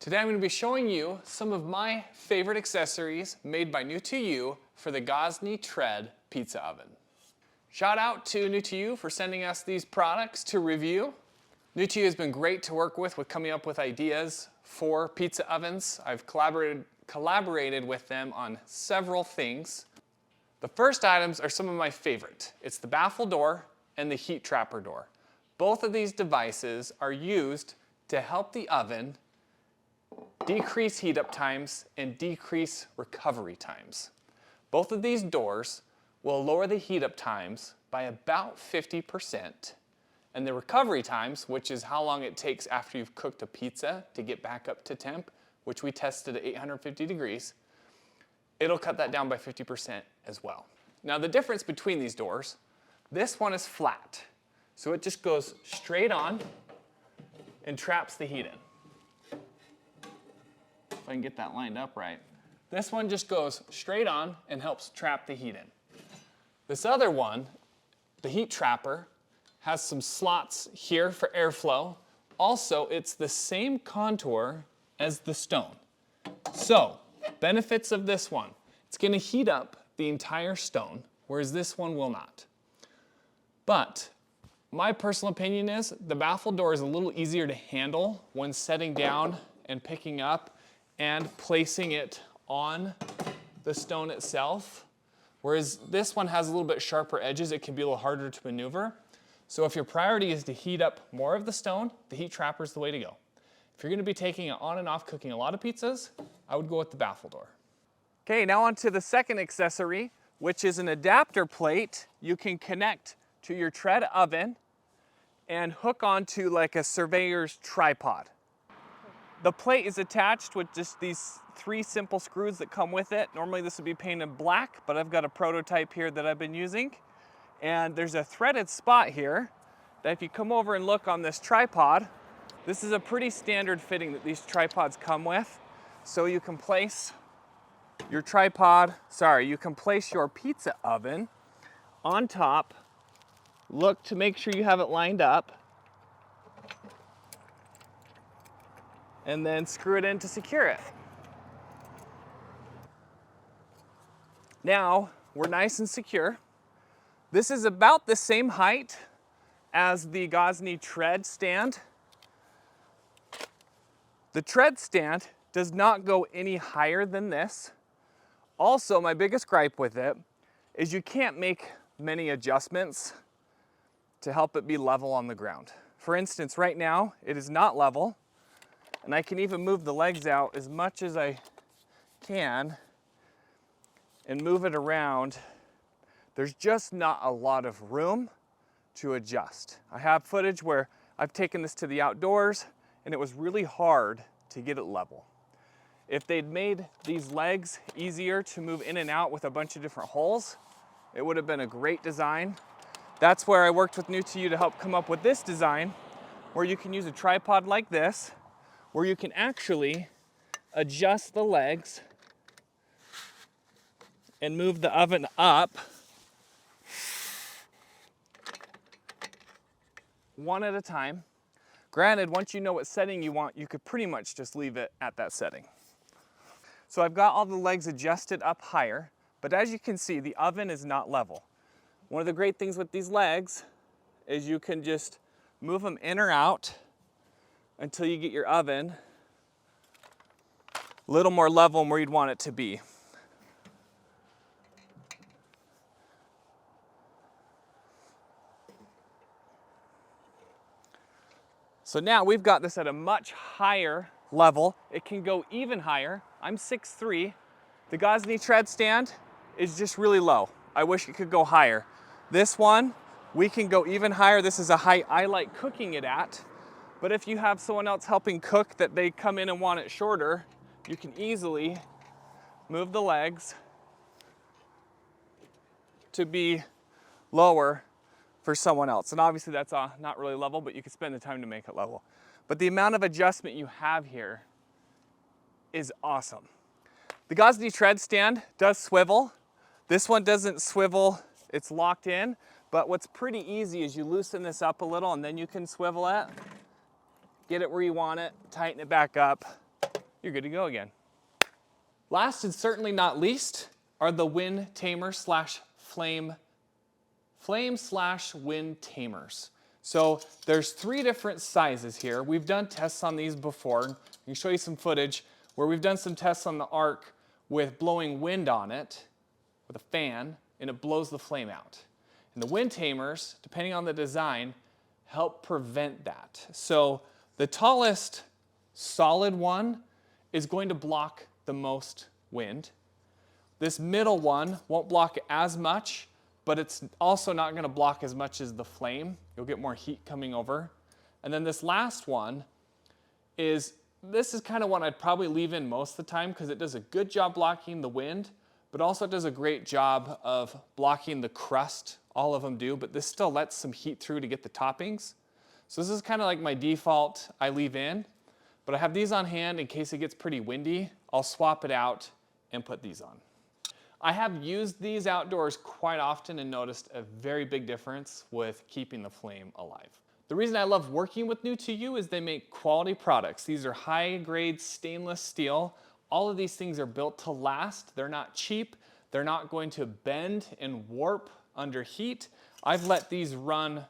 Today I'm going to be showing you some of my favorite accessories made by NU2U for the Gozney Tread pizza oven. Shout out to NU2U for sending us these products to review. NU2U has been great to work with coming up with ideas for pizza ovens. I've collaborated with them on several things. The first items are some of my favorite. It's the baffle door and the heat trapper door. Both of these devices are used to help the oven decrease heat up times and decrease recovery times. Both of these doors will lower the heat up times by about 50%, and the recovery times, which is how long it takes after you've cooked a pizza to get back up to temp, which we tested at 850 degrees, it'll cut that down by 50% as well. Now the difference between these doors, this one is flat, so it just goes straight on and traps the heat in. If I can get that lined up right. This one just goes straight on and helps trap the heat in. This other one, the heat trapper, has some slots here for airflow. Also, it's the same contour as the stone. So, benefits of this one. It's going to heat up the entire stone, whereas this one will not. But my personal opinion is the baffle door is a little easier to handle when setting down and picking up and placing it on the stone itself. Whereas this one has a little bit sharper edges, it can be a little harder to maneuver. So if your priority is to heat up more of the stone, the heat trapper is the way to go. If you're going to be taking it on and off cooking a lot of pizzas, I would go with the baffle door. Okay, now on to the second accessory, which is an adapter plate you can connect to your tread oven and hook onto like a surveyor's tripod. The plate is attached with just these 3 simple screws that come with it. Normally this would be painted black, but I've got a prototype here that I've been using. And there's a threaded spot here that if you come over and look on this tripod, this is a pretty standard fitting that these tripods come with. So you can place your you can place your pizza oven on top. Look to make sure you have it lined up. And then screw it in to secure it. Now, we're nice and secure. This is about the same height as the Gozney tread stand. The tread stand does not go any higher than this. Also, my biggest gripe with it is you can't make many adjustments to help it be level on the ground. For instance, right now, it is not level. And I can even move the legs out as much as I can and move it around. There's just not a lot of room to adjust. I have footage where I've taken this to the outdoors and it was really hard to get it level. If they'd made these legs easier to move in and out with a bunch of different holes, it would have been a great design. That's where I worked with NU2U to help come up with this design, where you can use a tripod like this, where you can actually adjust the legs and move the oven up one at a time. Granted, once you know what setting you want, you could pretty much just leave it at that setting. So I've got all the legs adjusted up higher, but as you can see, the oven is not level. One of the great things with these legs is you can just move them in or out until you get your oven a little more level and where you'd want it to be. So now we've got this at a much higher level. It can go even higher. I'm 6'3". The Gozney tread stand is just really low. I wish it could go higher. This one, we can go even higher. This is a height I like cooking it at. But if you have someone else helping cook that they come in and want it shorter, you can easily move the legs to be lower for someone else. And obviously that's not really level, but you can spend the time to make it level. But the amount of adjustment you have here is awesome. The Gozney tread stand does swivel. This one doesn't swivel, it's locked in. But what's pretty easy is you loosen this up a little and then you can swivel it. Get it where you want it, tighten it back up, you're good to go again. Last and certainly not least are the wind tamer slash flame slash wind tamers. So there's 3 different sizes here. We've done tests on these before. I can show you some footage where we've done some tests on the arc with blowing wind on it with a fan, and it blows the flame out. And the wind tamers, depending on the design, help prevent that. So the tallest solid one is going to block the most wind. This middle one won't block as much, but it's also not going to block as much as the flame. You'll get more heat coming over. And then this last one is kind of one I'd probably leave in most of the time because it does a good job blocking the wind, but also does a great job of blocking the crust. All of them do, but this still lets some heat through to get the toppings. So this is kind of like my default I leave in, but I have these on hand in case it gets pretty windy. I'll swap it out and put these on. I have used these outdoors quite often and noticed a very big difference with keeping the flame alive. The reason I love working with NU2U is they make quality products. These are high-grade stainless steel. All of these things are built to last. They're not cheap. They're not going to bend and warp under heat. I've let these run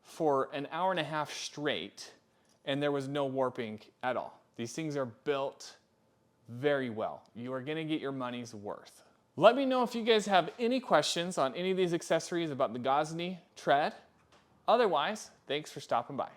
for an hour and a half straight, and there was no warping at all. These things are built very well. You are going to get your money's worth. Let me know if you guys have any questions on any of these accessories about the Gozney tread. Otherwise, thanks for stopping by.